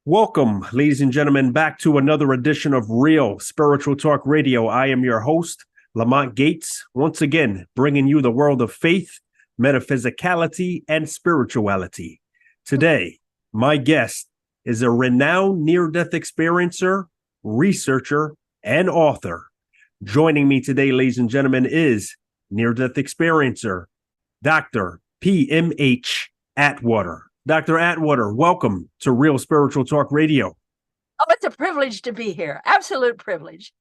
Welcome, ladies and gentlemen, back to another edition of Real Spiritual Talk Radio. I am your host, Lamont Gates, once again bringing you the world of faith, metaphysicality, and spirituality. Today, my guest is a renowned near-death experiencer, researcher, and author. Joining me today, ladies and gentlemen, is near-death experiencer, Dr. PMH Atwater. Dr. Atwater, welcome to Real Spiritual Talk Radio. Oh, it's a privilege to be here. Absolute privilege.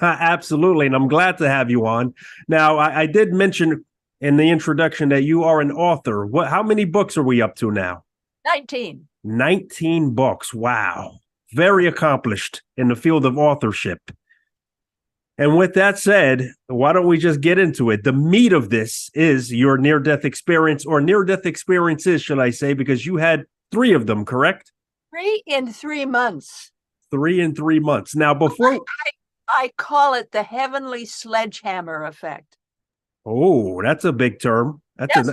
Absolutely. And I'm glad to have you on. Now, I did mention in the introduction that you are an author. How many books are we up to now? 19. 19 books. Wow. Very accomplished in the field of authorship. And with that said, why don't we just get into it? The meat of this is your near-death experience, or near-death experiences, shall I say, because you had 3 of them, correct? 3 in 3 months. 3 in 3 months. Now, before... I call it the heavenly sledgehammer effect. Oh, that's a big term. That's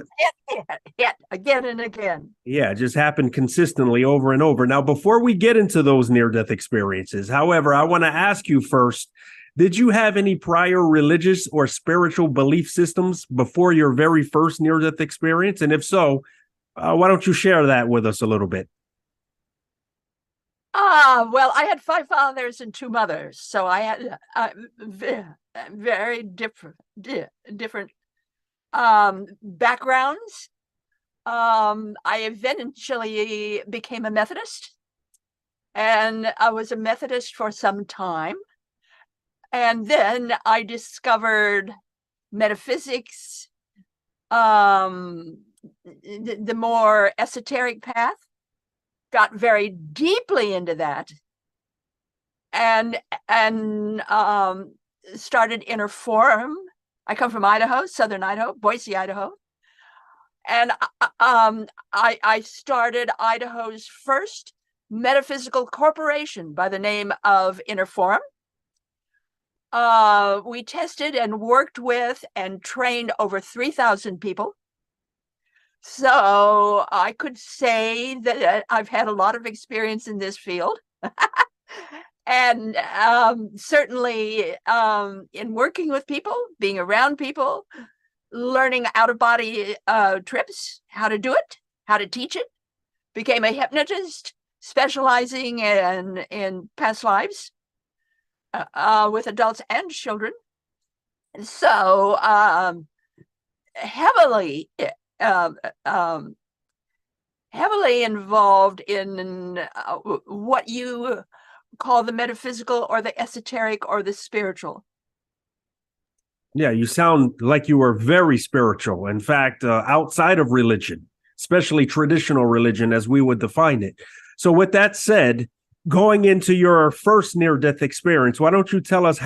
hit again and again. Yeah, it just happened consistently over and over. Now, before we get into those near-death experiences, however, I want to ask you first, did you have any prior religious or spiritual belief systems before your very first near-death experience? And if so, why don't you share that with us a little bit? Well, I had 5 fathers and 2 mothers, so I had very different backgrounds. I eventually became a Methodist, and I was a Methodist for some time. And then I discovered metaphysics, the more esoteric path, got very deeply into that, and started Inner Forum. I come from Idaho, Southern Idaho, Boise, Idaho. And I started Idaho's first metaphysical corporation by the name of Inner Forum. We tested and worked with and trained over 3,000 people. So I could say that I've had a lot of experience in this field. And certainly in working with people, being around people, learning out-of-body trips, how to do it, how to teach it, became a hypnotist specializing in past lives. With adults and children. So heavily involved in what you call the metaphysical or the esoteric or the spiritual. Yeah, you sound like you were very spiritual. In fact, outside of religion, especially traditional religion as we would define it. So with that said, going into your first near-death experience, why don't you tell us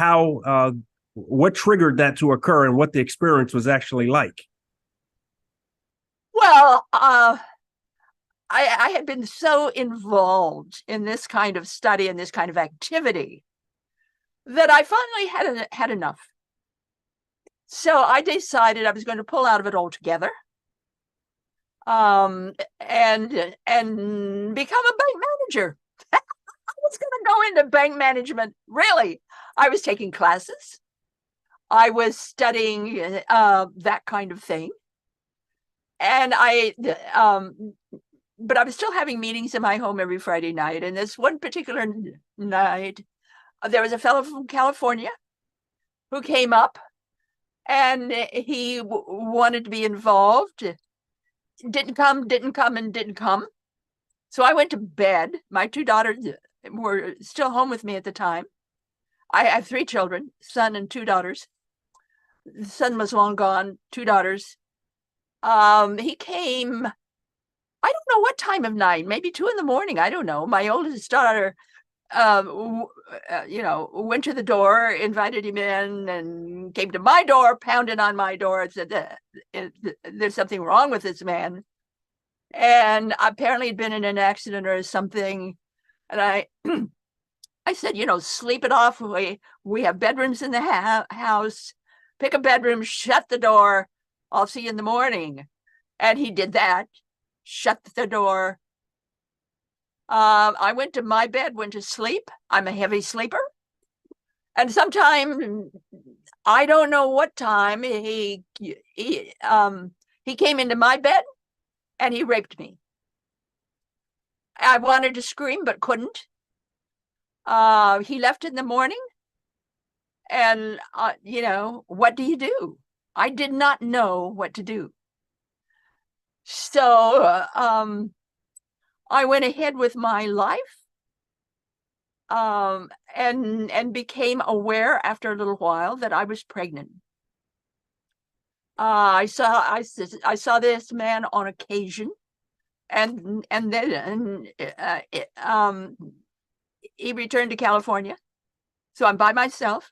what triggered that to occur and what the experience was actually like? Well, I had been so involved in this kind of study and this kind of activity that I finally had enough. So I decided I was going to pull out of it altogether, and become a bank manager. I was going to go into bank management. Really, I was taking classes. I was studying that kind of thing. And but I was still having meetings in my home every Friday night. And this one particular night, there was a fellow from California who came up, and he wanted to be involved. Didn't come. So I went to bed. My 2 daughters were still home with me at the time. I have 3 children, son and 2 daughters. The son was long gone, 2 daughters. He came, I don't know what time of night, maybe 2 a.m. I don't know. My oldest daughter, went to the door, invited him in, and came to my door, pounded on my door, and said, there's something wrong with this man. And apparently he'd been in an accident or something. And I said, sleep it off. We have bedrooms in the house. Pick a bedroom, shut the door. I'll see you in the morning. And he did that, shut the door. I went to my bed, went to sleep. I'm a heavy sleeper. And sometime, I don't know what time, he came into my bed and he raped me. I wanted to scream, but couldn't. He left in the morning. And, what do you do? I did not know what to do. So I went ahead with my life, and became aware after a little while that I was pregnant. I saw this man on occasion, and then he returned to California. So I'm by myself.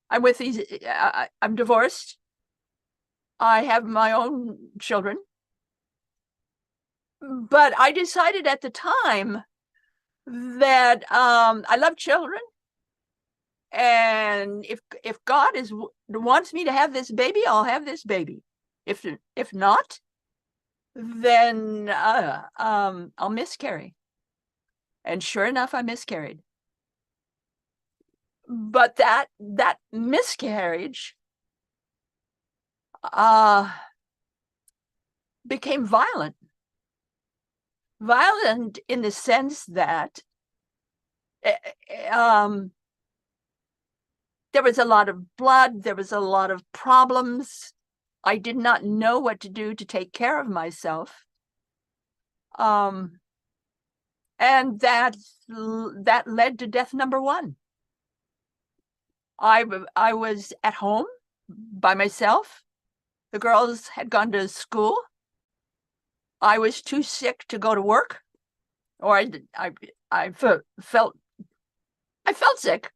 I'm with these. I'm divorced. I have my own children. But I decided at the time that I love children, and if God wants me to have this baby, I'll have this baby. If not, then I'll miscarry. And sure enough, I miscarried. But that miscarriage became violent in the sense that there was a lot of blood, there was a lot of problems. I did not know what to do to take care of myself. And that led to death number one. I was at home by myself. The girls had gone to school. I was too sick to go to work, or I felt sick.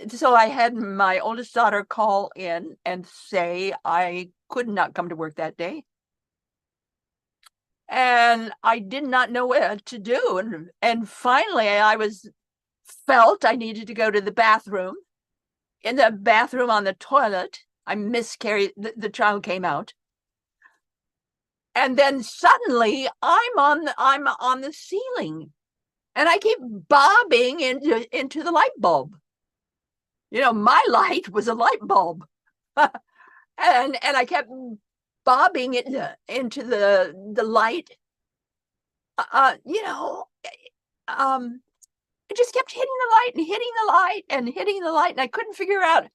So I had my oldest daughter call in and say I could not come to work that day. And I did not know what to do. And finally I felt I needed to go to the bathroom. In the bathroom on the toilet, I miscarried, the child came out. And then suddenly I'm on the ceiling, and I keep bobbing into the light bulb. My light was a light bulb. and I kept bobbing it into the light. It just kept hitting the light and hitting the light and hitting the light, and I couldn't figure out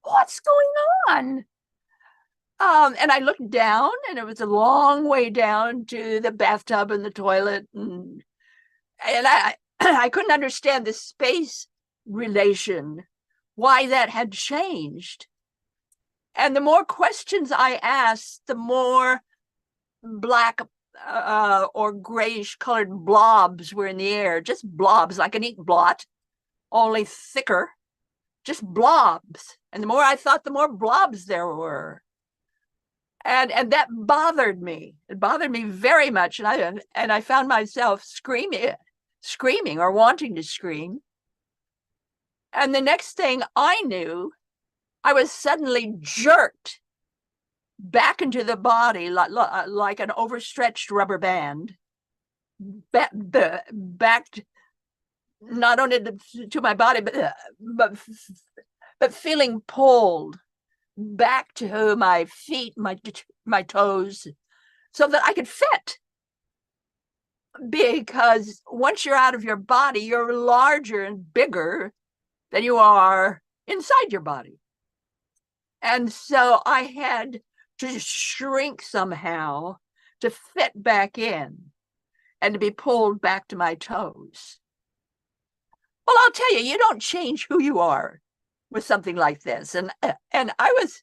what's going on. And I looked down, and it was a long way down to the bathtub and the toilet, and I couldn't understand the space relation, why that had changed. And the more questions I asked, the more black or grayish colored blobs were in the air, just blobs, like an ink blot, only thicker, just blobs. And the more I thought, the more blobs there were. And that bothered me. It bothered me very much. And I found myself screaming or wanting to scream. And the next thing I knew, I was suddenly jerked back into the body like an overstretched rubber band, back not only to my body, but feeling pulled back to my feet, my toes, so that I could fit. Because once you're out of your body, you're larger and bigger than you are inside your body. And so I had to shrink somehow to fit back in and to be pulled back to my toes. Well, I'll tell you, you don't change who you are with something like this. And I was,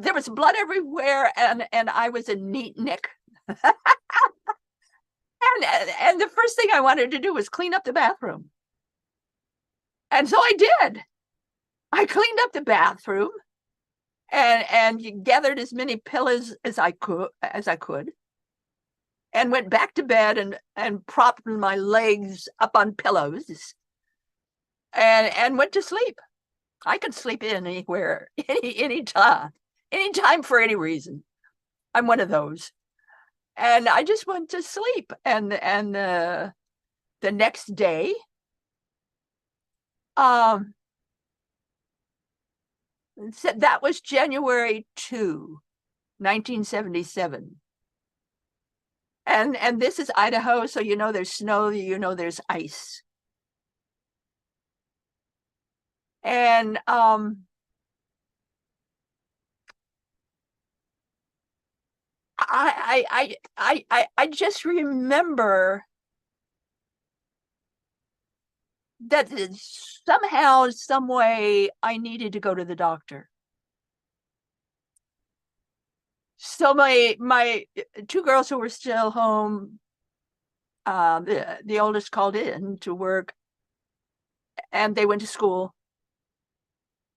there was blood everywhere, and I was a neat nick. And the first thing I wanted to do was clean up the bathroom. And so I did. I cleaned up the bathroom and gathered as many pillows as I could, and went back to bed and propped my legs up on pillows and went to sleep. I could sleep anywhere, anytime for any reason. I'm one of those. And I just went to sleep. And the next day, that was January 2, 1977. And this is Idaho, so there's snow, there's ice. And I just remember that somehow, some way, I needed to go to the doctor. So my two girls who were still home, the oldest called in to work, and they went to school.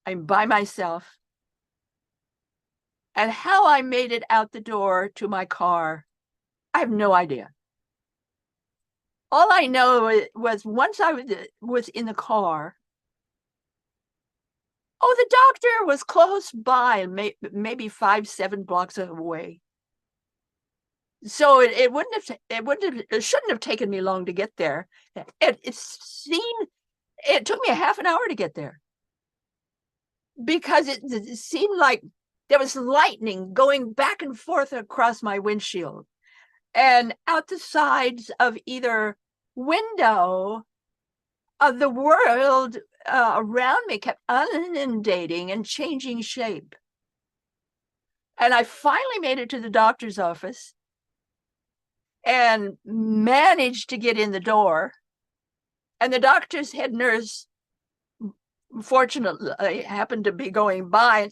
I'm by myself. And how I made it out the door to my car, I have no idea. All I know was once I was in the car, the doctor was close by, maybe 5-7 blocks away. So it shouldn't have taken me long to get there. It took me a half an hour to get there, because it seemed like there was lightning going back and forth across my windshield, and out the sides of either window of the world around me kept inundating and changing shape. And I finally made it to the doctor's office and managed to get in the door. And the doctor's head nurse, fortunately, happened to be going by,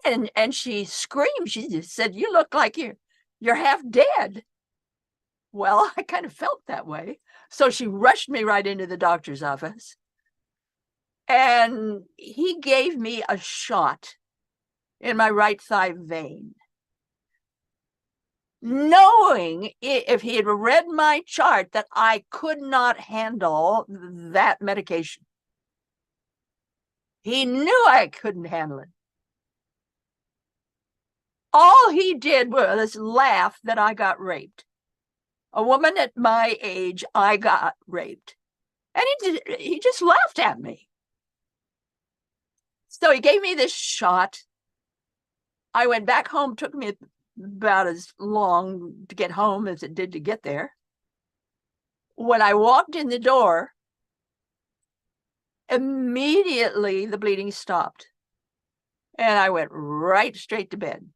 and she screamed. She just said, "You look like you're half dead." Well, I kind of felt that way. So she rushed me right into the doctor's office. And he gave me a shot in my right thigh vein, knowing, if he had read my chart, that I could not handle that medication. He knew I couldn't handle it. All he did was laugh that I got raped. A woman at my age, I got raped. And he just laughed at me. So he gave me this shot. I went back home. Took me about as long to get home as it did to get there. When I walked in the door, immediately the bleeding stopped. And I went right straight to bed.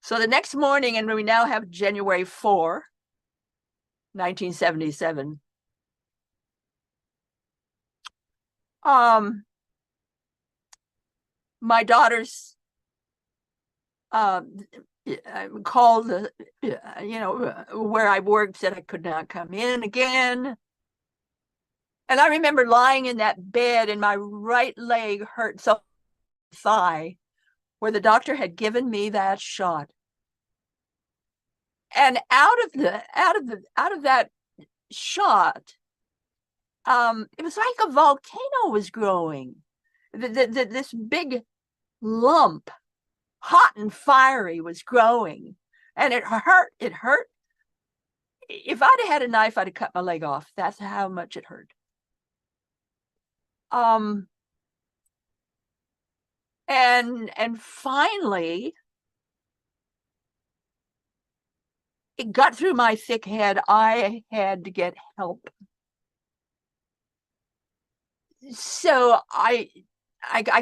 So the next morning, and we now have January 4, 1977. My daughters called, where I worked, said I could not come in again. And I remember lying in that bed, and my right leg hurt so thigh, where the doctor had given me that shot. And out of that shot, it was like a volcano was growing. This big lump, hot and fiery, was growing, and it hurt. It hurt. If I'd have had a knife, I'd have cut my leg off. That's how much it hurt. And finally, it got through my thick head. I had to get help. So I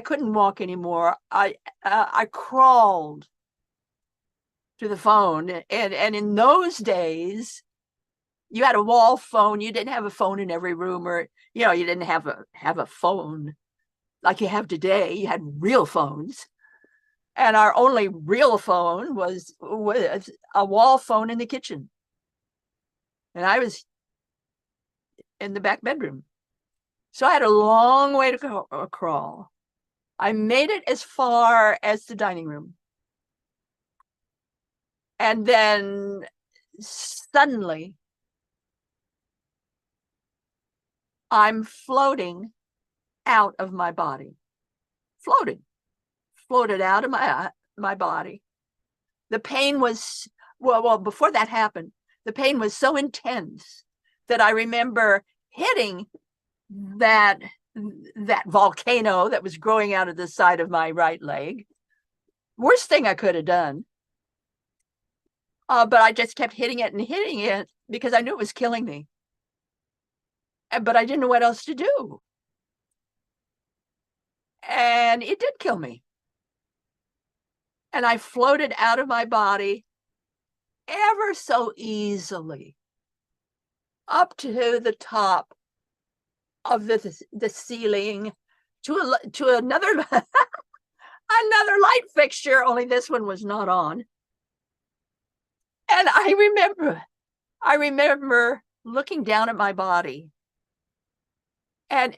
couldn't walk anymore. I crawled to the phone, and in those days, you had a wall phone. You didn't have a phone in every room, or you didn't have a phone like you have today. You had real phones, and our only real phone was a wall phone in the kitchen, and I was in the back bedroom. So I had a long way to crawl. I made it as far as the dining room. And then suddenly, I'm floating out of my body. Floated out of my body. The pain was, well, before that happened, the pain was so intense that I remember hitting that volcano that was growing out of the side of my right leg. Worst thing I could have done. But I just kept hitting it because I knew it was killing me. But I didn't know what else to do. And it did kill me. And I floated out of my body ever so easily up to the top of the ceiling to another another light fixture, only this one was not on. And I remember looking down at my body and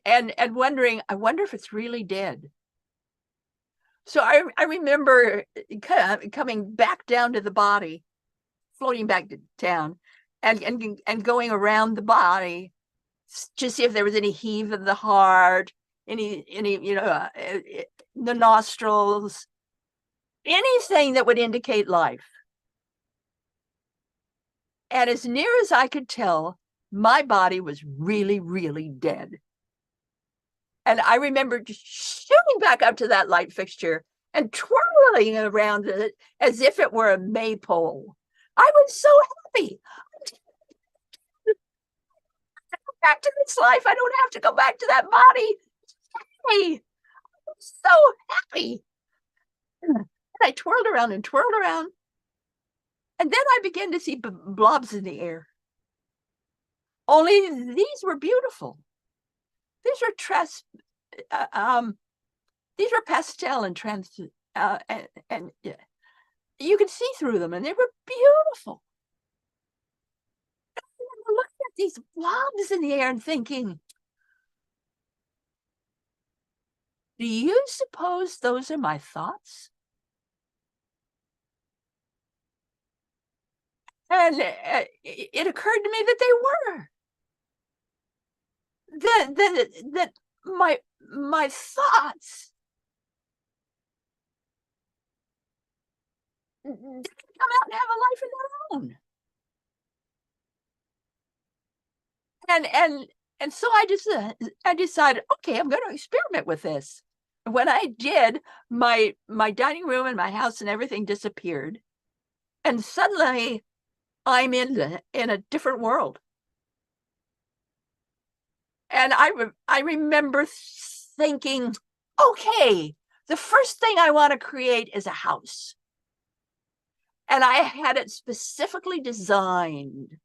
wondering, I wonder if it's really dead. So I remember coming back down to the body, floating back to town, and going around the body to see if there was any heave of the heart, any the nostrils, anything that would indicate life. And as near as I could tell, my body was really, really dead. And I remember just shooting back up to that light fixture and twirling around it as if it were a maypole. I was so happy. Back to this life. I don't have to go back to that body. Hey, I'm so happy. And I twirled around and twirled around. And then I began to see blobs in the air. Only these were beautiful. These were pastel and trans, and you could see through them, and they were beautiful. I remember looking at these blobs in the air and thinking, do you suppose those are my thoughts? And it occurred to me that they were. That my thoughts didn't come out and have a life of their own. And so I decided, okay, I'm going to experiment with this. When I did, my dining room and my house and everything disappeared, and suddenly I'm in a different world. And I remember thinking, okay, the first thing I want to create is a house. And I had it specifically designed,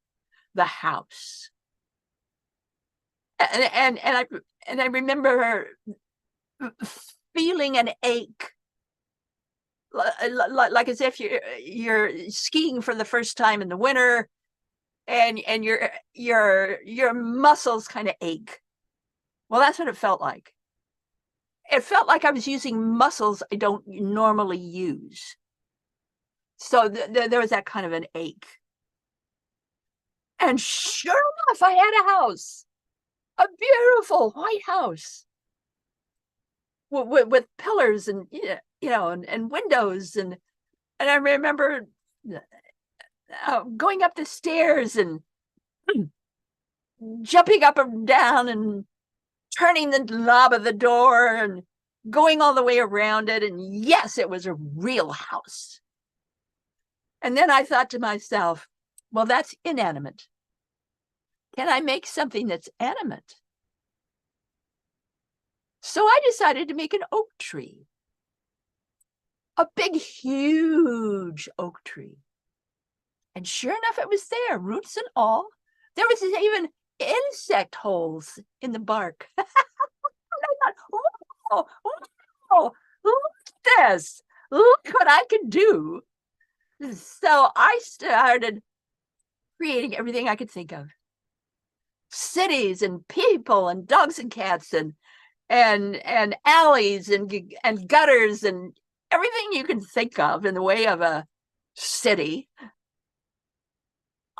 the house. And I remember feeling an ache, like as if you're skiing for the first time in the winter, and your muscles kind of ache. Well, that's what it felt like. It felt like I was using muscles I don't normally use. So there was that kind of an ache. And sure enough, I had a house, a beautiful white house with pillars and and windows, and I remember going up the stairs and jumping up and down and turning the knob of the door and going all the way around it. And yes, it was a real house. And then I thought to myself, well, that's inanimate. Can I make something that's animate? So I decided to make an oak tree, a big, huge oak tree. And sure enough, it was there, roots and all. There was even insect holes in the bark. And I thought, oh, look at this. Look what I can do. So I started creating everything I could think of. Cities and people and dogs and cats and alleys and gutters and everything you can think of in the way of a city.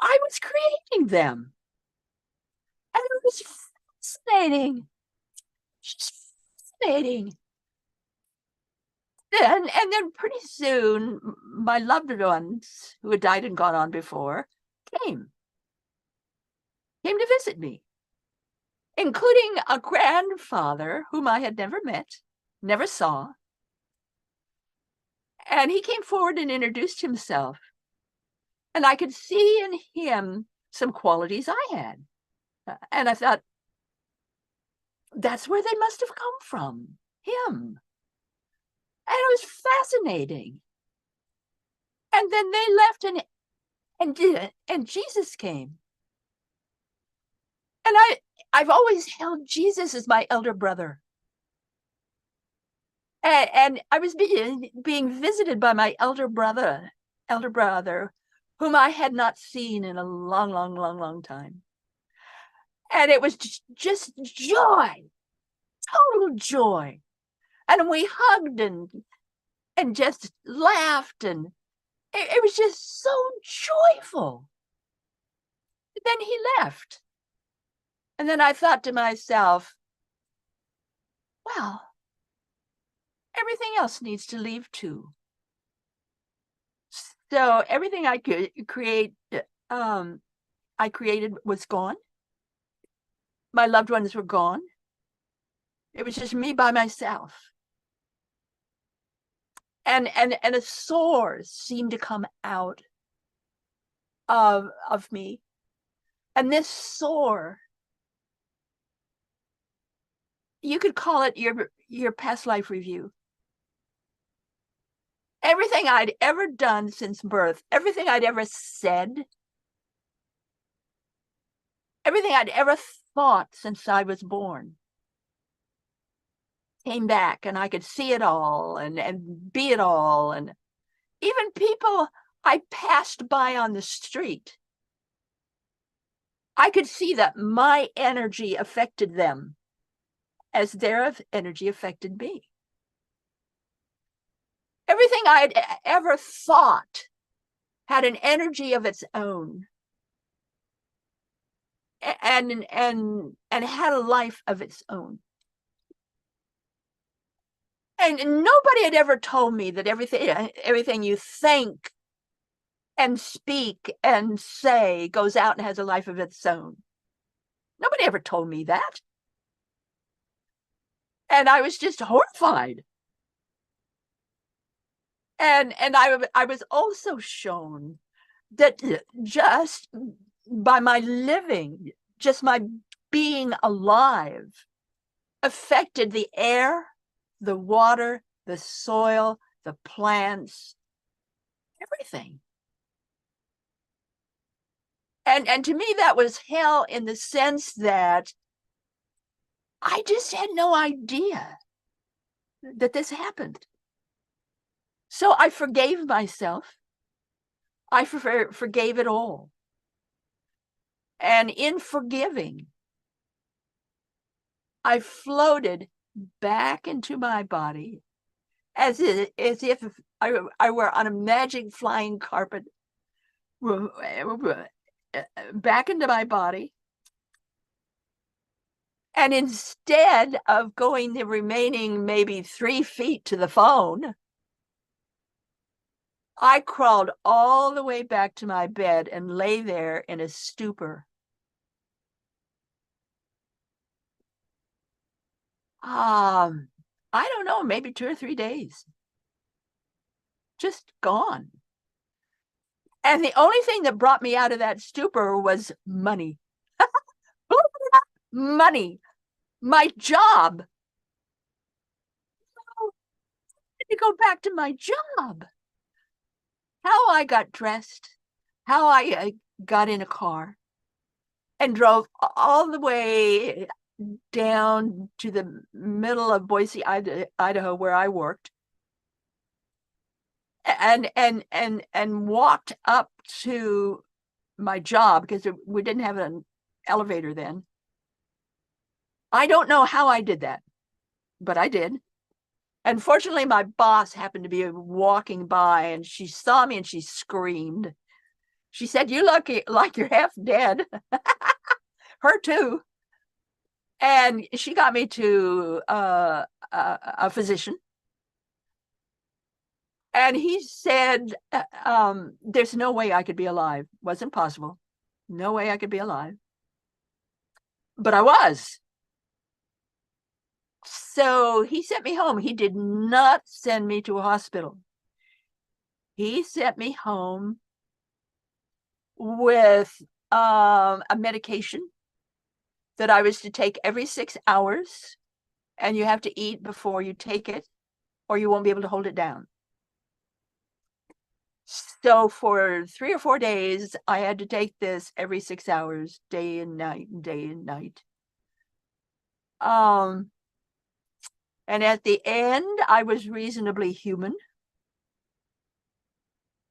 I was creating them. And it was fascinating. Just fascinating. And then pretty soon, my loved ones who had died and gone on before came to visit me, including a grandfather whom I had never met, never saw. And he came forward and introduced himself. And I could see in him some qualities I had. And I thought, that's where they must have come from, him. And it was fascinating. And then they left, and Jesus came. And I've always held Jesus as my elder brother. And I was being visited by my elder brother, whom I had not seen in a long time. And it was just joy, total joy. And we hugged and just laughed, and it was just so joyful. And then he left. And then I thought to myself, well, everything else needs to leave too. So everything I could create, I created was gone. My loved ones were gone. It was just me by myself. And a sore seemed to come out of me. And this sore, you could call it your past life review. Everything I'd ever done since birth, everything I'd ever said, everything I'd ever thought since I was born came back, and I could see it all and be it all. And even people I passed by on the street, I could see that my energy affected them as their energy affected me. Everything I'd ever thought had an energy of its own, and had a life of its own. And nobody had ever told me that everything you think and speak and say goes out and has a life of its own. Nobody ever told me that. And I was just horrified. And I was also shown that just by my living, just my being alive, affected the air, the water, the soil, the plants, everything. And to me, that was hell, in the sense that I just had no idea that this happened. So I forgave myself. I forgave it all. And in forgiving, I floated back into my body as if I were on a magic flying carpet, back into my body. And instead of going the remaining maybe 3 feet to the phone, I crawled all the way back to my bed and lay there in a stupor. I don't know, maybe 2 or 3 days. Just gone. And the only thing that brought me out of that stupor was money. Money. My job. To go back to my job. How I got dressed, how I got in a car and drove all the way down to the middle of Boise, Idaho, where I worked, and walked up to my job, because we didn't have an elevator then. I don't know how I did that, but I did. And fortunately, my boss happened to be walking by, and she saw me and she screamed. She said, "You look like you're half dead." Her too. And she got me to a physician. And he said, there's no way I could be alive. Wasn't possible. No way I could be alive. But I was. So he sent me home. He did not send me to a hospital. He sent me home with a medication that I was to take every 6 hours, and you have to eat before you take it, or you won't be able to hold it down. So for 3 or 4 days, I had to take this every 6 hours, day and night, day and night. And at the end, I was reasonably human.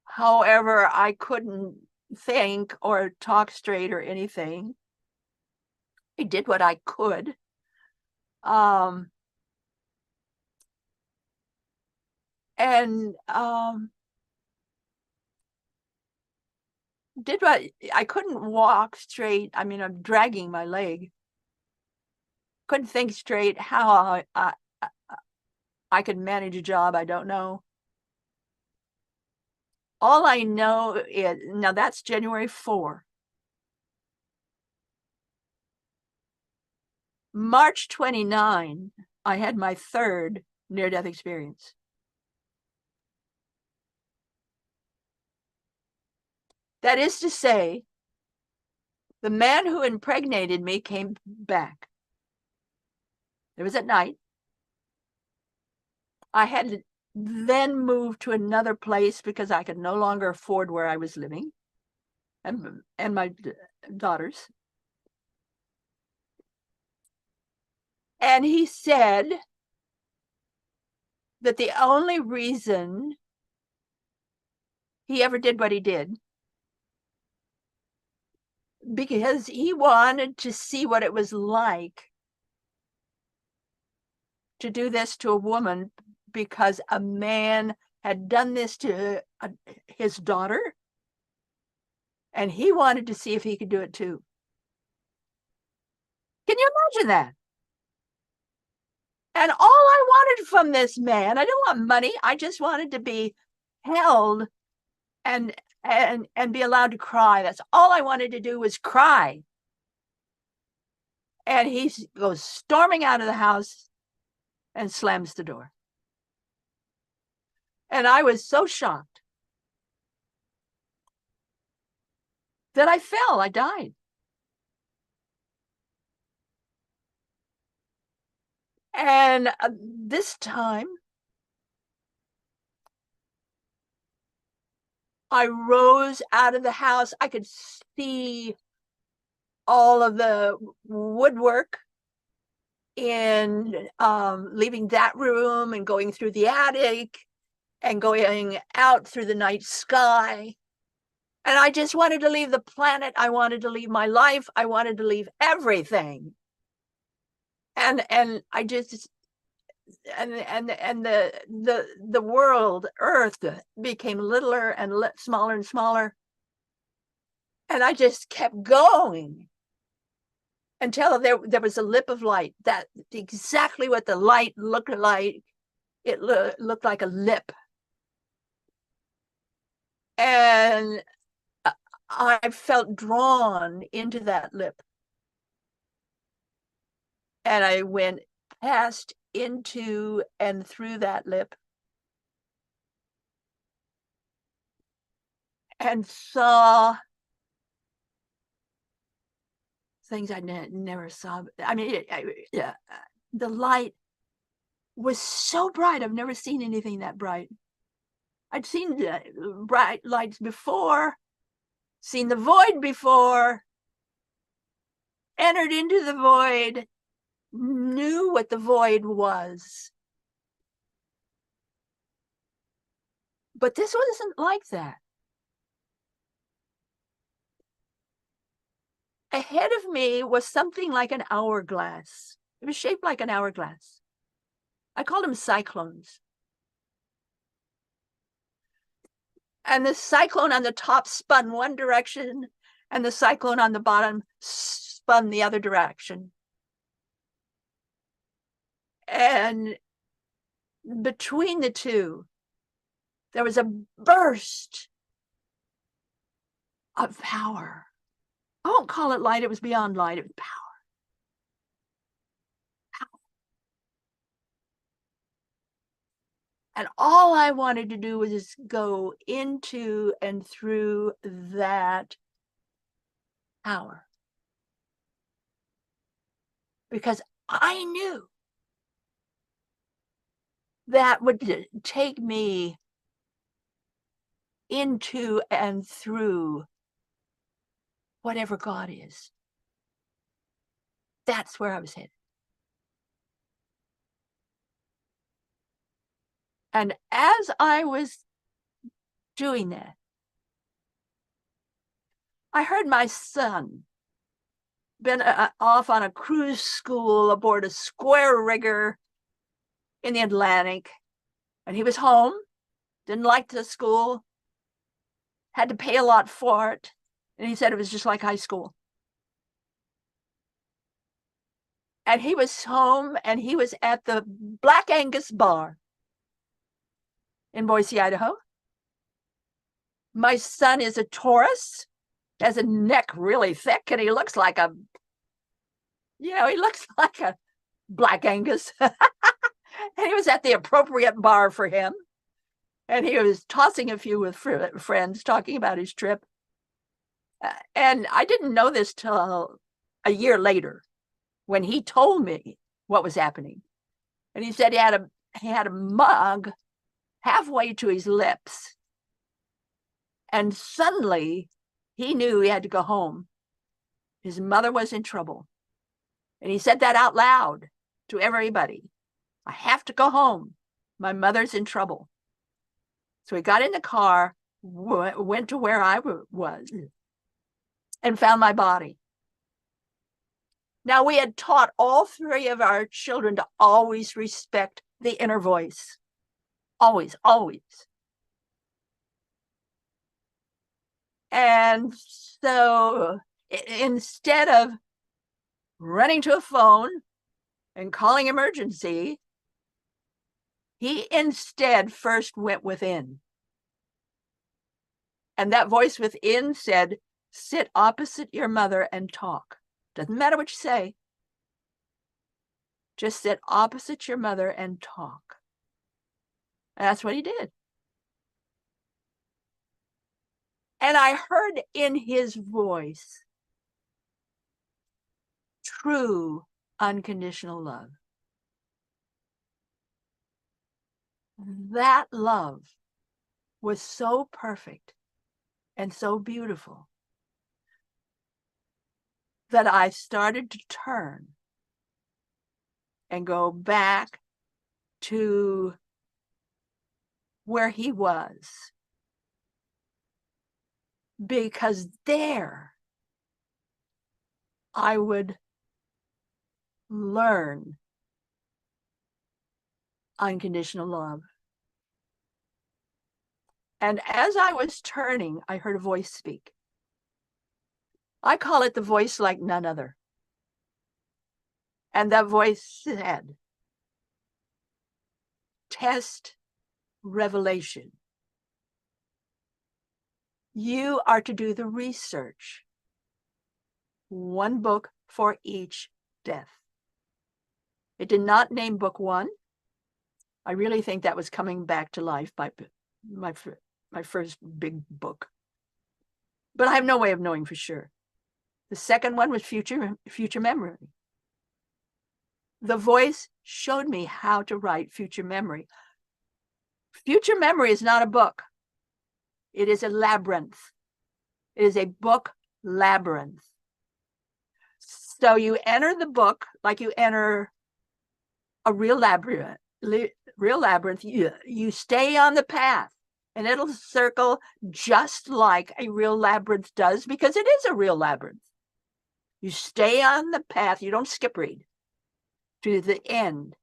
However, I couldn't think or talk straight or anything. I did what I could. Did what I couldn't walk straight. I mean, I'm dragging my leg. Couldn't think straight. How I could manage a job, I don't know. All I know is, now that's January 4. March 29, I had my third near-death experience. That is to say, the man who impregnated me came back. It was at night. I had to then move to another place because I could no longer afford where I was living and my daughters. And he said that the only reason he ever did what he did because he wanted to see what it was like to do this to a woman, because a man had done this to his daughter, and he wanted to see if he could do it too. Can you imagine that? And all I wanted from this man, I didn't want money. I just wanted to be held and be allowed to cry. That's all I wanted to do, was cry. And he goes storming out of the house and slams the door. And I was so shocked that I fell. I died. And this time, I rose out of the house. I could see all of the woodwork in leaving that room and going through the attic and going out through the night sky. And I just wanted to leave the planet. I wanted to leave my life. I wanted to leave everything. And I just, and the world, Earth, became littler and smaller and smaller. And I just kept going until there was a lip of light. That exactly what the light looked like. It looked like a lip. And I felt drawn into that lip. And I went past, into, and through that lip. And saw things I never saw. I mean, the light was so bright. I've never seen anything that bright. I'd seen bright lights before, seen the void before, entered into the void, knew what the void was. But this wasn't like that. Ahead of me was something like an hourglass. It was shaped like an hourglass. I called them cyclones. And the cyclone on the top spun one direction, and the cyclone on the bottom spun the other direction. And between the two there was a burst of power. I won't call it light. It was beyond light. It was power. And all I wanted to do was just go into and through that power. Because I knew that would take me into and through whatever God is. That's where I was headed. And as I was doing that, I heard my son been off on a cruise school aboard a square rigger in the Atlantic, and he was home, didn't like the school, had to pay a lot for it, and he said it was just like high school. And he was home, and he was at the Black Angus bar in Boise, Idaho. My son is a Taurus, has a neck really thick, and he looks like a Black Angus. And he was at the appropriate bar for him. And he was tossing a few with friends, talking about his trip. And I didn't know this till a year later, when he told me what was happening. And he said he had a mug halfway to his lips. And suddenly he knew he had to go home. His mother was in trouble. And he said that out loud to everybody. I have to go home. My mother's in trouble. So he got in the car, went to where I was, and found my body. Now, we had taught all three of our children to always respect the inner voice. Always, always. And so instead of running to a phone and calling emergency, he instead first went within. And that voice within said, sit opposite your mother and talk. Doesn't matter what you say. Just sit opposite your mother and talk. And that's what he did. And I heard in his voice true unconditional love. That love was so perfect and so beautiful that I started to turn and go back to where he was. Because there I would learn unconditional love. And as I was turning, I heard a voice speak. I call it the voice like none other. And that voice said, test revelation. You are to do the research. One book for each death. It did not name book one. I really think that was coming back to life by my first big book. But I have no way of knowing for sure. The second one was future memory. The voice showed me how to write future memory. Future memory is not a book. It is a labyrinth. It is a book labyrinth. So you enter the book like you enter a real labyrinth. You stay on the path, and it'll circle just like a real labyrinth does, because it is a real labyrinth. You stay on the path. You don't skip read to the end.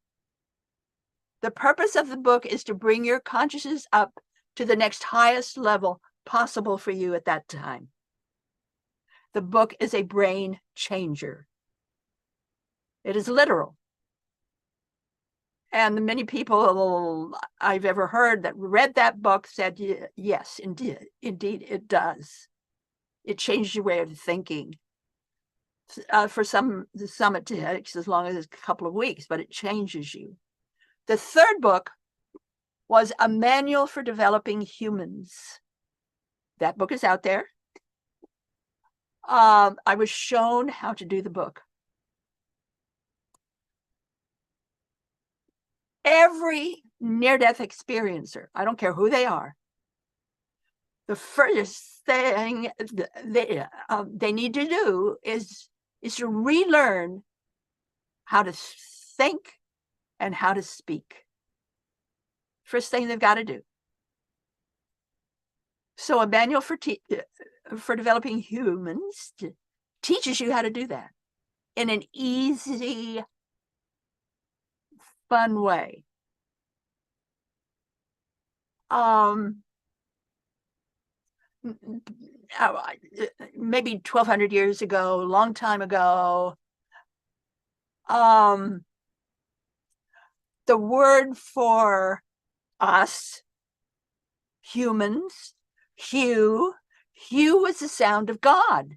The purpose of the book is to bring your consciousness up to the next highest level possible for you at that time. The book is a brain changer. It is literal. And the many people I've ever heard that read that book said, yes, indeed it does. It changed your way of thinking. For some it takes as long as a couple of weeks, but it changes you. The third book was A Manual for Developing Humans. That book is out there. I was shown how to do the book. Every near-death experiencer, I don't care who they are, the first thing they need to do is to relearn how to think and how to speak. First thing they've got to do. So a manual for developing humans teaches you how to do that in an easy, fun way. Maybe 1,200 years ago, a long time ago, the word for us, humans, Hugh was the sound of God.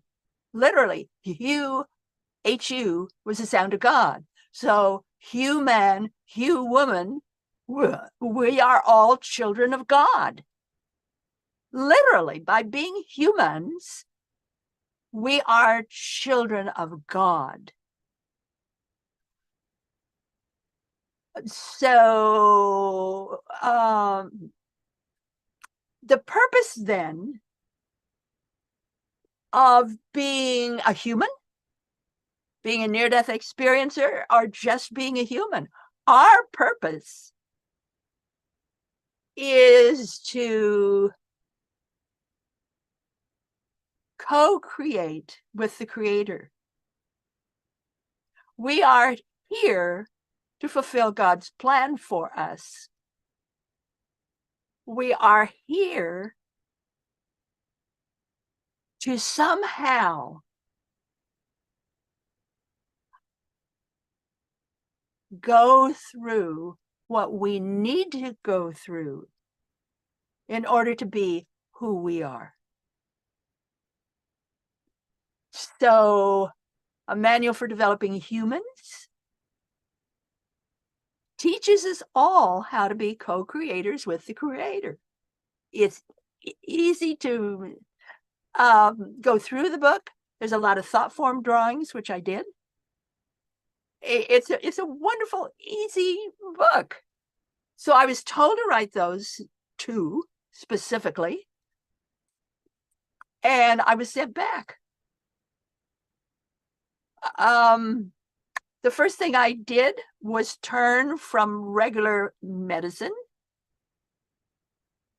Literally, Hugh, H-U, was the sound of God. So Hugh man, Hugh woman, we are all children of God. Literally, by being humans, we are children of God. So the purpose then of being a human, being a near-death experiencer, or just being a human, our purpose is to co-create with the Creator. We are here to fulfill God's plan for us. We are here to somehow go through what we need to go through in order to be who we are. So, A Manual for Developing Humans teaches us all how to be co-creators with the Creator. It's easy to go through the book. There's a lot of thought form drawings, which I did. It's a wonderful, easy book. So I was told to write those two specifically, and I was sent back. The first thing I did was turn from regular medicine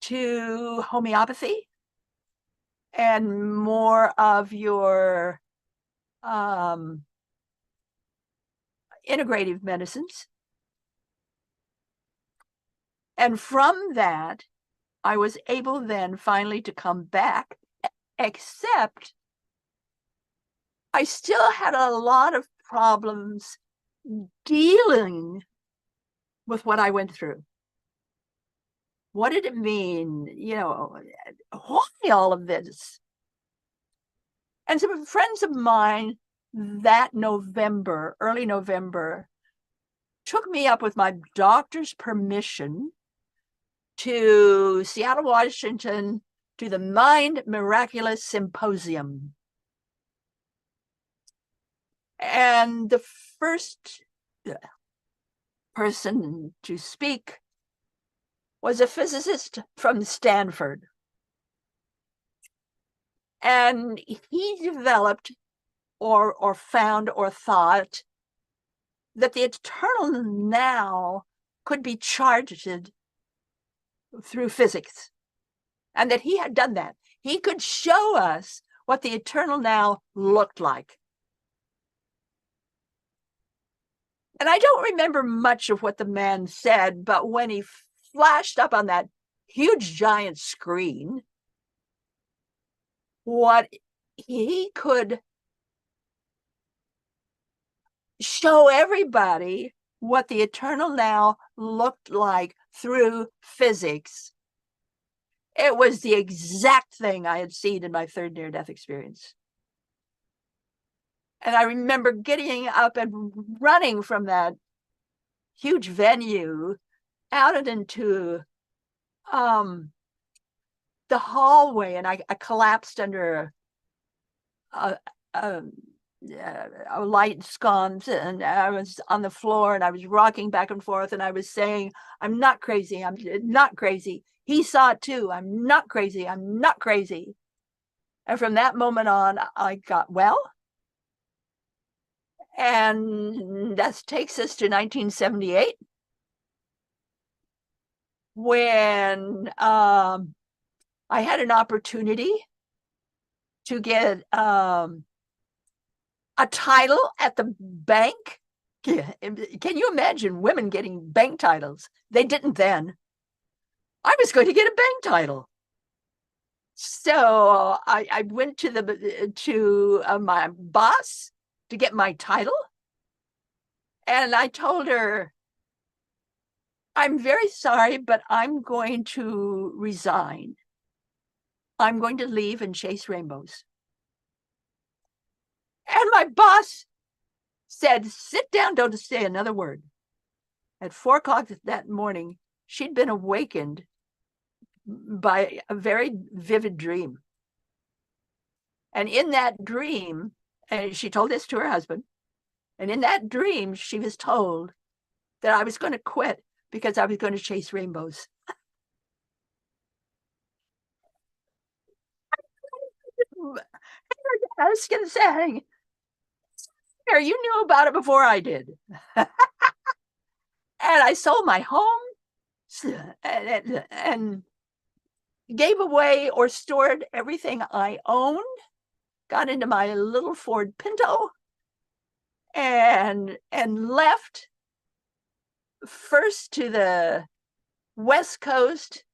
to homeopathy and more of your integrative medicines. And from that, I was able then finally to come back, except I still had a lot of problems dealing with what I went through. What did it mean? You know, why all of this? And some friends of mine that November, early November, took me up with my doctor's permission to Seattle, Washington, to the Mind Miraculous Symposium. And the first person to speak was a physicist from Stanford. And he developed or found or thought that the eternal now could be charted through physics, and that he had done that. He could show us what the eternal now looked like. And I don't remember much of what the man said, but when he flashed up on that huge giant screen, what he could show everybody what the eternal now looked like through physics. It was the exact thing I had seen in my third near-death experience. And I remember getting up and running from that huge venue out and into the hallway, and I collapsed under a light sconce, and I was on the floor, and I was rocking back and forth, and I was saying, I'm not crazy. I'm not crazy. He saw it too. I'm not crazy. I'm not crazy. And from that moment on, I got well. And that takes us to 1978, when I had an opportunity to get a title at the bank. Can you imagine women getting bank titles? They didn't then. I was going to get a bank title. So I went to my boss to get my title. And I told her, I'm very sorry, but I'm going to resign. I'm going to leave and chase rainbows. And my boss said, sit down, don't say another word. At 4 o'clock that morning, she'd been awakened by a very vivid dream. And in that dream, and she told this to her husband, and in that dream, she was told that I was going to quit because I was going to chase rainbows. I was going to say, you knew about it before I did. And I sold my home and gave away or stored everything I owned, got into my little Ford Pinto, and left first to the West Coast,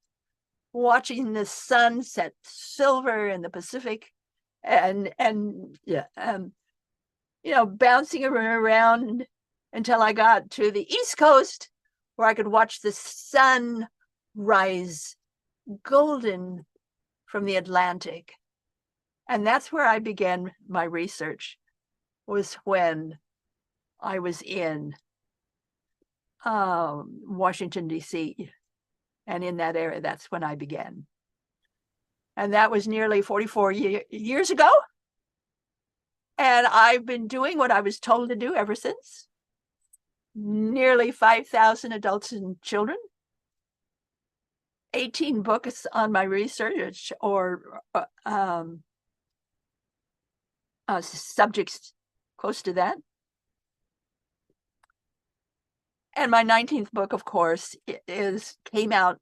watching the sun set silver in the Pacific, and bouncing around until I got to the East Coast, where I could watch the sun rise golden from the Atlantic. And that's where I began my research, was when I was in Washington, D.C. And in that area, that's when I began. And that was nearly 44 years ago. And I've been doing what I was told to do ever since. Nearly 5,000 adults and children, 18 books on my research or subjects close to that. And my 19th book, of course, came out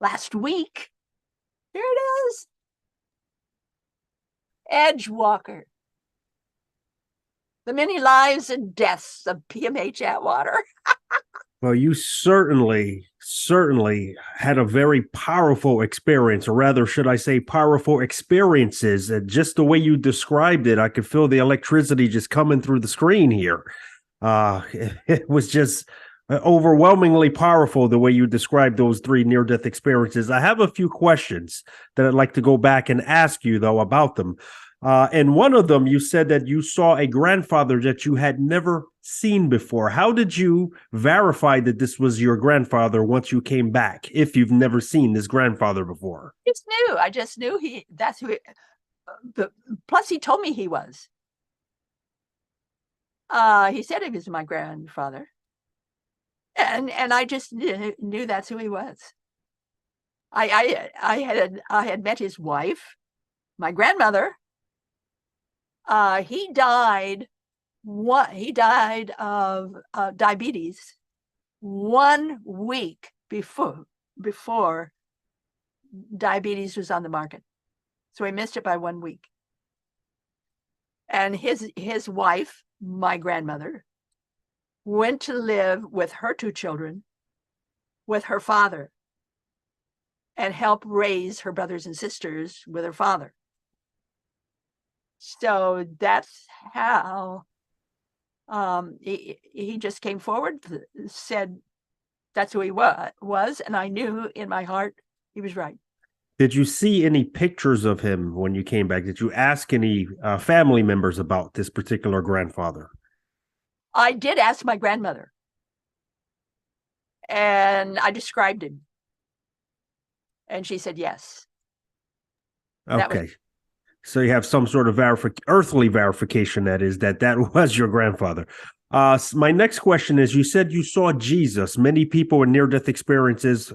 last week. Here it is. Edgewalker. The Many Lives and Deaths of PMH Atwater. Well, you certainly had a very powerful experience, or rather, should I say, powerful experiences. And just the way you described it, I could feel the electricity just coming through the screen here. It was just overwhelmingly powerful the way you described those 3 near-death experiences. I have a few questions that I'd like to go back and ask you, though, about them. And one of them, you said that you saw a grandfather that you had never seen before. How did you verify that this was your grandfather once you came back, if you've never seen this grandfather before? I just knew that's who plus he told me he was. He said he was my grandfather. And I just knew that's who he was. I had met his wife, my grandmother. He died of diabetes 1 week before diabetes was on the market. So he missed it by 1 week. And his wife, my grandmother, went to live with her 2 children with her father and help raise her brothers and sisters with her father. So that's how He just came forward, said that's who he was, and I knew in my heart he was right. Did you see any pictures of him when you came back? Did you ask any family members about this particular grandfather? I did ask my grandmother, and I described him, and she said yes. Okay. So you have some sort of earthly verification, that is, that was your grandfather. My next question is: you said you saw Jesus. Many people in near-death experiences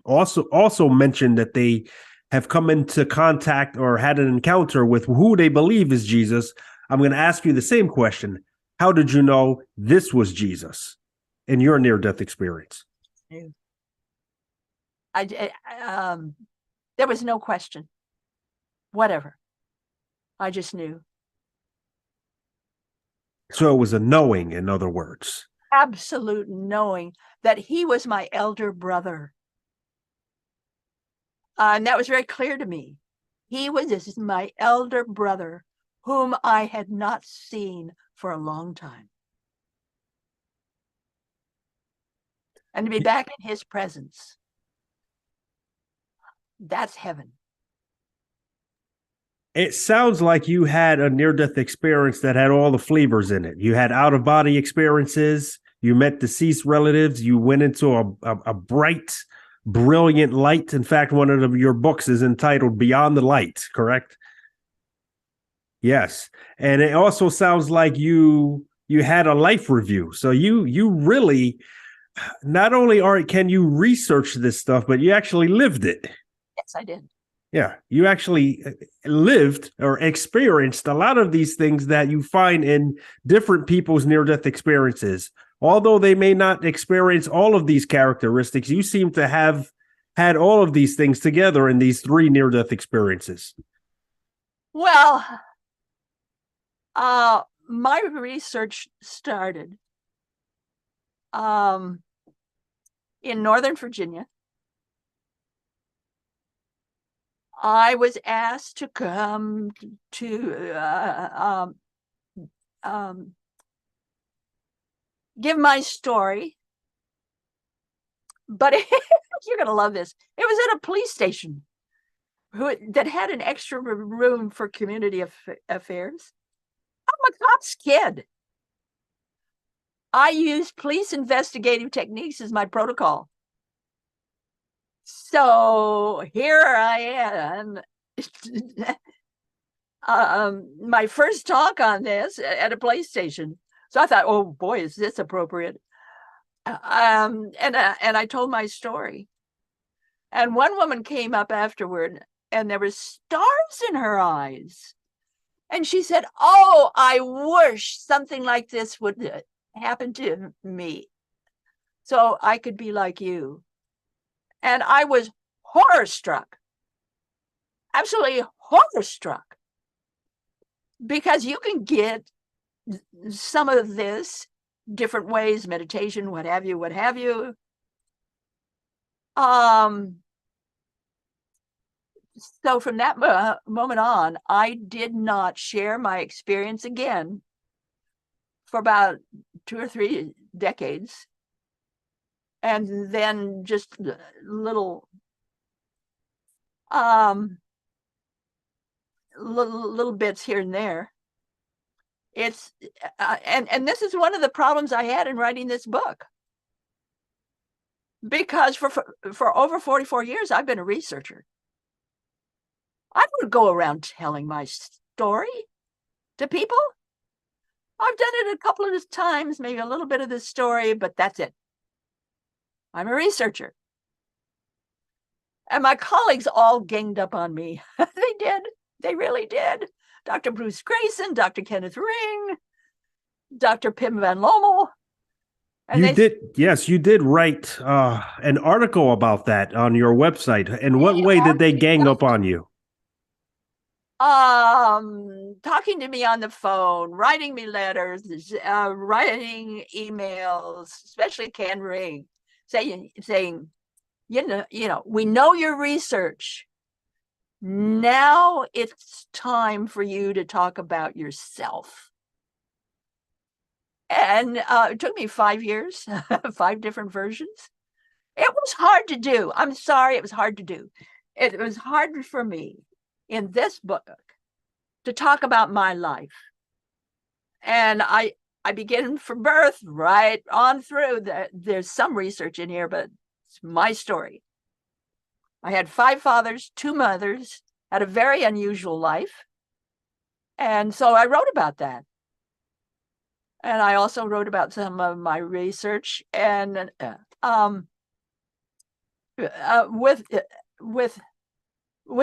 also mentioned that they have come into contact or had an encounter with who they believe is Jesus. I'm going to ask you the same question: how did you know this was Jesus in your near-death experience? There was no question. Whatever. I just knew. So it was a knowing, in other words. Absolute knowing that he was my elder brother. And that was very clear to me. He was my elder brother, whom I had not seen for a long time. And to be back in his presence, that's heaven. It sounds like you had a near-death experience that had all the flavors in it. You had out-of-body experiences. You met deceased relatives. You went into a bright, brilliant light. In fact, one of your books is entitled Beyond the Light, correct? Yes. And it also sounds like you had a life review. So you really, not only can you research this stuff, but you actually lived it. Yes, I did. Yeah, you actually lived or experienced a lot of these things that you find in different people's near-death experiences. Although they may not experience all of these characteristics, you seem to have had all of these things together in these 3 near-death experiences. Well, my research started in Northern Virginia. I was asked to come to give my story, but you're going to love this. It was at a police station that had an extra room for community affairs. I'm a cop's kid. I used police investigative techniques as my protocol. So here I am, my first talk on this at a police station. So I thought, oh boy, is this appropriate? And I told my story. And one woman came up afterward, and there were stars in her eyes. And she said, "Oh, I wish something like this would happen to me, so I could be like you." And I was horror-struck, absolutely horror-struck, because you can get some of this different ways, meditation, what have you. So from that moment on, I did not share my experience again for about 2 or 3 decades. And then just little bits here and there. It's and this is one of the problems I had in writing this book, because for over 44 years I've been a researcher. I don't go around telling my story to people. I've done it a couple of times, maybe a little bit of the story, but that's it. I'm a researcher. And my colleagues all ganged up on me. They did. They really did. Dr. Bruce Grayson, Dr. Kenneth Ring, Dr. Pim Van Lommel. And you did write an article about that on your website. In what way did they gang up on you? Talking to me on the phone, writing me letters, writing emails, especially Ken Ring, saying, you know, we know your research. Now it's time for you to talk about yourself. And it took me 5 years, 5 different versions. It was hard to do. I'm sorry, it was hard to do. It was hard for me in this book to talk about my life. And I begin from birth right on through. There's some research in here, but it's my story. I had 5 fathers, 2 mothers, had a very unusual life. And so I wrote about that. And I also wrote about some of my research, and with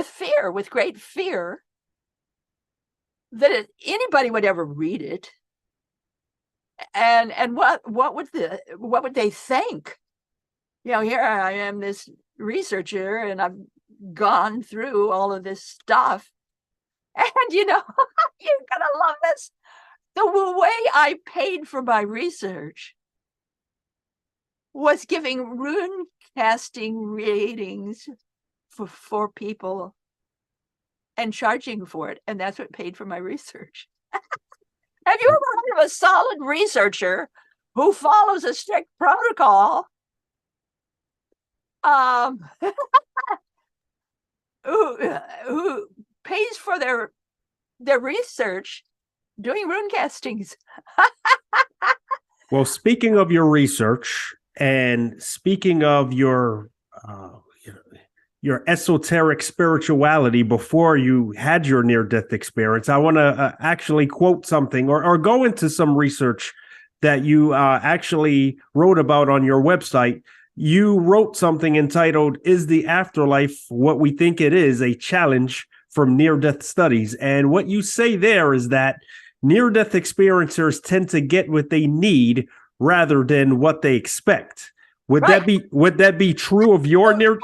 fear, with great fear that anybody would ever read it, and what would they think? You know, here I am, this researcher, and I've gone through all of this stuff, and you're gonna love this. The way I paid for my research was giving rune casting readings for people and charging for it. And that's what paid for my research. Have you ever heard of a solid researcher who follows a strict protocol? Who pays for their research doing rune castings? Well, speaking of your research and speaking of your esoteric spirituality before you had your near-death experience, I want to actually quote something or go into some research that you actually wrote about on your website. You wrote something entitled, "Is the Afterlife What We Think It Is? A Challenge from Near-Death Studies." And what you say there is that near-death experiencers tend to get what they need rather than what they expect. Would Right. that be true of your near?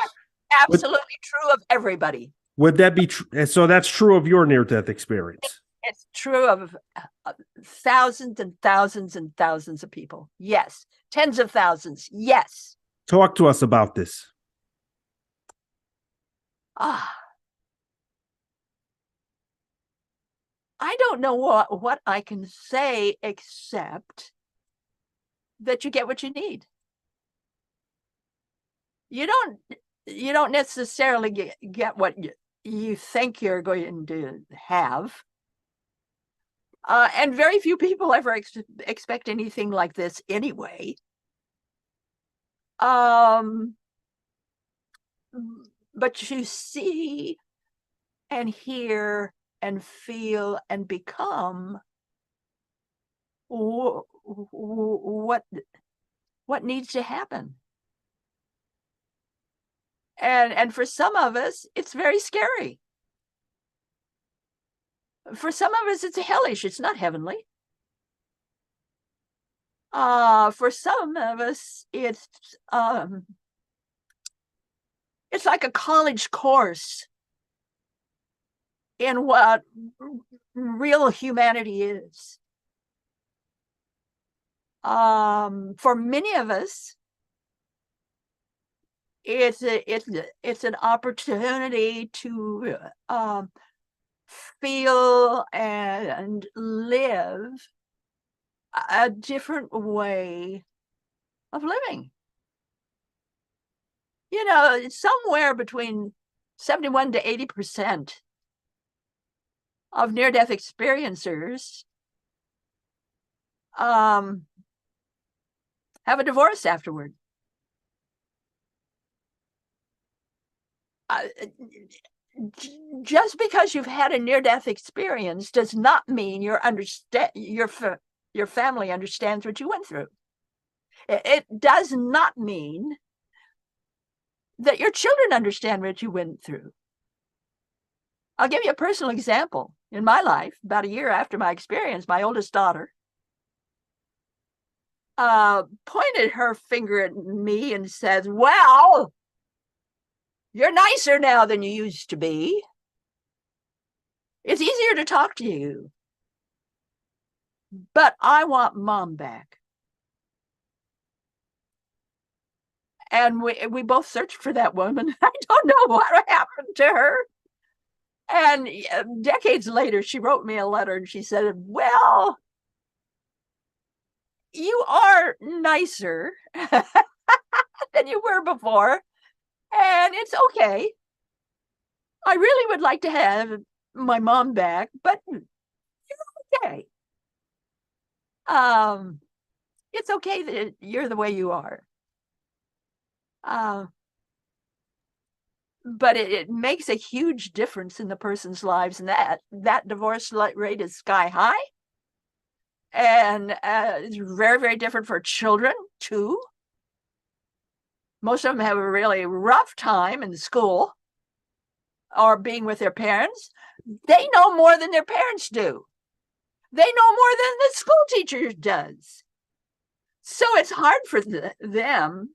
Absolutely true of everybody. Would that be true? So that's true of your near-death experience. It's true of thousands and thousands and thousands of people. Yes. Tens of thousands. Yes. Talk to us about this. I don't know what I can say except that you get what you need. You don't necessarily get what you think you're going to have. And very few people ever expect anything like this anyway. But you see and hear and feel and become what needs to happen. And for some of us, it's very scary. For some of us, it's hellish. It's not heavenly. For some of us, it's like a college course in what real humanity is. For many of us, it's an opportunity to feel and live a different way of living. It's somewhere between 71 to 80% of near-death experiencers have a divorce afterward. Just because you've had a near-death experience does not mean your family understands what you went through. It does not mean that your children understand what you went through. I'll give you a personal example. In my life, about a year after my experience, my oldest daughter pointed her finger at me and said, "Well, you're nicer now than you used to be. It's easier to talk to you. But I want Mom back." And we both searched for that woman. I don't know what happened to her. And decades later, she wrote me a letter and she said, "Well, you are nicer than you were before, and it's okay. I really would like to have my mom back, but you're okay. It's okay that you're the way you are. But it makes a huge difference in the person's lives, and that divorce rate is sky high, and it's very, very different for children too. Most of them have a really rough time in school or being with their parents. They know more than their parents do. They know more than the school teacher does. So it's hard for them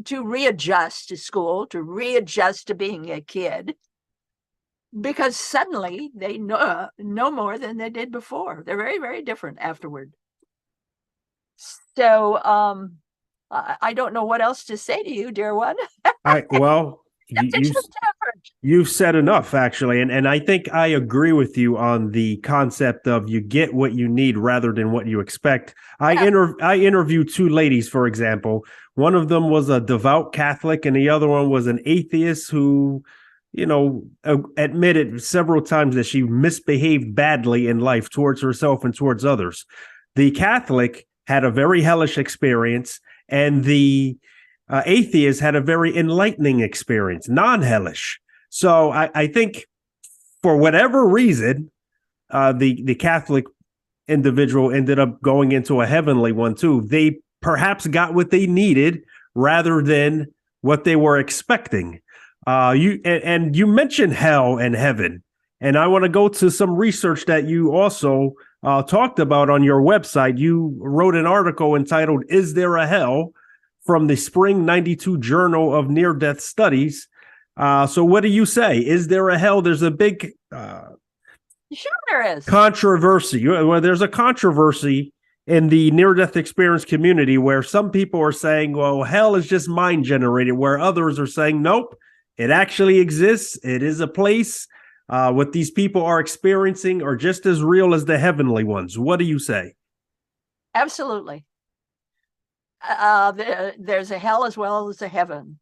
to readjust to school, to readjust to being a kid, because suddenly they know more than they did before. They're very, very different afterward. So I don't know what else to say to you, dear one. You've said enough, actually. And I think I agree with you on the concept of you get what you need rather than what you expect. I interviewed two ladies, for example. One of them was a devout Catholic, and the other one was an atheist who, admitted several times that she misbehaved badly in life towards herself and towards others. The Catholic had a very hellish experience, and the atheist had a very enlightening experience, non-hellish. So I think for whatever reason, the Catholic individual ended up going into a heavenly one too. They perhaps got what they needed rather than what they were expecting. You mentioned hell and heaven, and I want to go to some research that you also talked about on your website. You wrote an article entitled "Is There a Hell?" from the Spring '92 Journal of Near-Death Studies. So what do you say? Is there a hell? There's a big sure there is controversy. Well, there's a controversy in the near-death experience community where some people are saying, well, hell is just mind-generated, where others are saying, nope, it actually exists. It is a place. What these people are experiencing are just as real as the heavenly ones. What do you say? Absolutely. There's a hell as well as a heaven.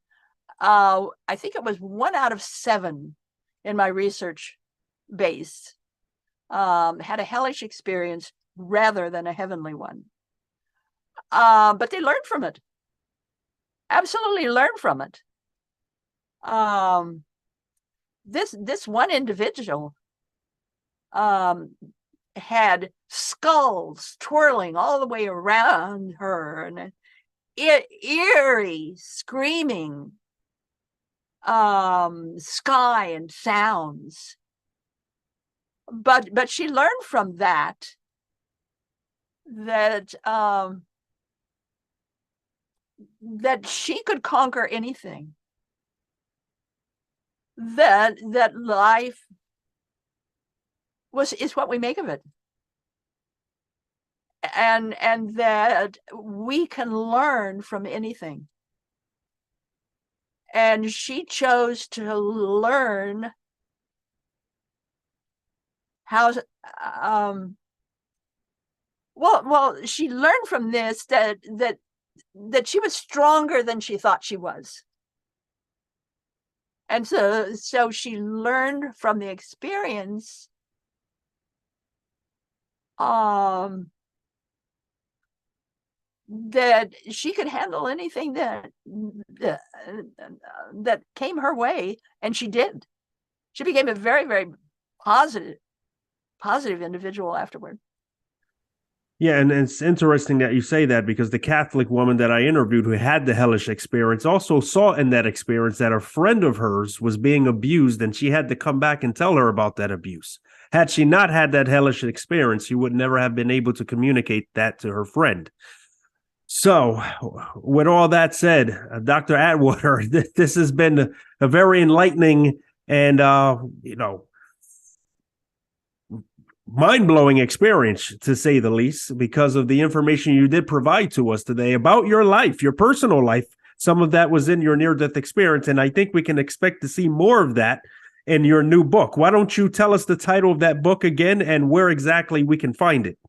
I think it was 1 out of 7 in my research base had a hellish experience rather than a heavenly one. But they learned from it. Absolutely learned from it. This one individual had skulls twirling all the way around her, and eerie screaming sky and sounds. But she learned from that she could conquer anything. That life is what we make of it. And that we can learn from anything. And she chose to learn how she learned from this that she was stronger than she thought she was. And so she learned from the experience that she could handle anything that came her way, and she did. She became a very, very positive individual afterward. Yeah, and it's interesting that you say that, because the Catholic woman that I interviewed who had the hellish experience also saw in that experience that a friend of hers was being abused, and she had to come back and tell her about that abuse. Had she not had that hellish experience, she would never have been able to communicate that to her friend. So, with all that said, Dr. Atwater, this has been a very enlightening and, mind-blowing experience, to say the least, because of the information you did provide to us today about your life, your personal life. Some of that was in your near-death experience, and I think we can expect to see more of that in your new book. Why don't you tell us the title of that book again and where exactly we can find it?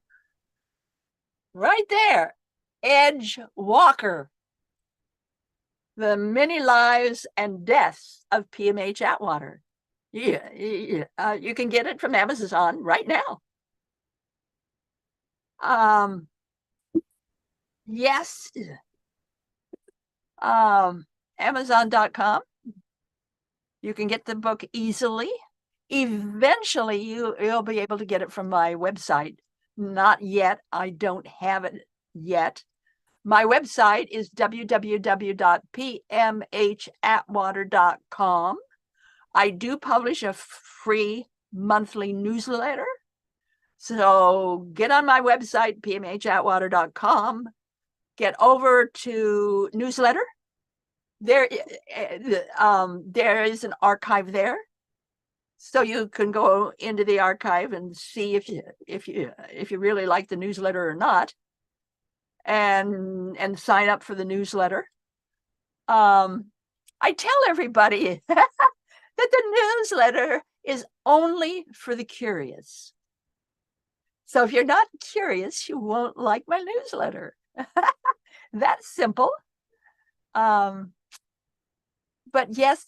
right there. Edge Walker, The Many Lives and Deaths of PMH Atwater. You can get it from Amazon right now. Yes. Amazon.com. You can get the book easily. Eventually, you'll be able to get it from my website. Not yet. I don't have it yet. My website is www.pmhatwater.com. I do publish a free monthly newsletter. So get on my website, pmhatwater.com. Get over to newsletter. There is an archive there. So you can go into the archive and see if you really like the newsletter or not, and sign up for the newsletter. I tell everybody that the newsletter is only for the curious. So if you're not curious, you won't like my newsletter. That's simple. But yes,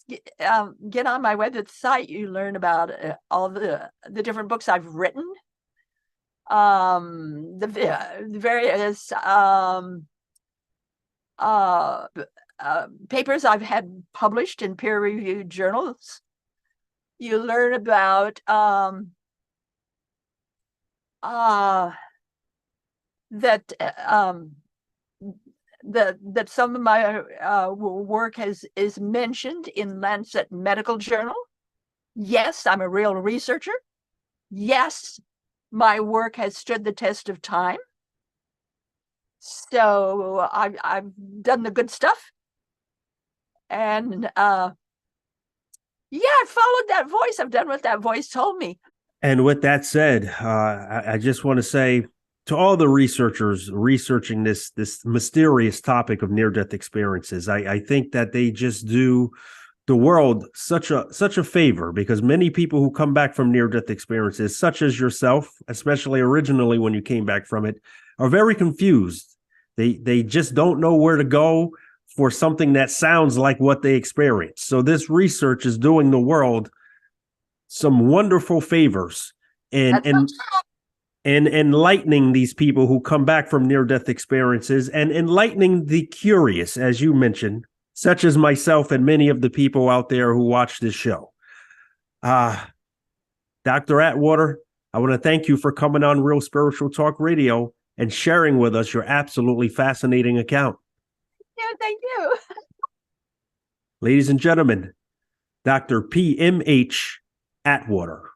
get on my website. You learn about all the different books I've written, the various papers I've had published in peer-reviewed journals. You learn about that some of my work is mentioned in Lancet Medical Journal. Yes, I'm a real researcher. Yes, my work has stood the test of time. So I've done the good stuff. And yeah, I followed that voice. I've done what that voice told me. And with that said, I just want to say to all the researchers researching this mysterious topic of near-death experiences, I think that they just do the world such a favor, because many people who come back from near-death experiences, such as yourself, especially originally when you came back from it, are very confused. They just don't know where to go for something that sounds like what they experienced. So this research is doing the world some wonderful favors and enlightening these people who come back from near-death experiences, and enlightening the curious, as you mentioned, such as myself and many of the people out there who watch this show. Dr. Atwater, I want to thank you for coming on Real Spiritual Talk Radio and sharing with us your absolutely fascinating account. Yeah, thank you. Ladies and gentlemen, Dr. PMH Atwater.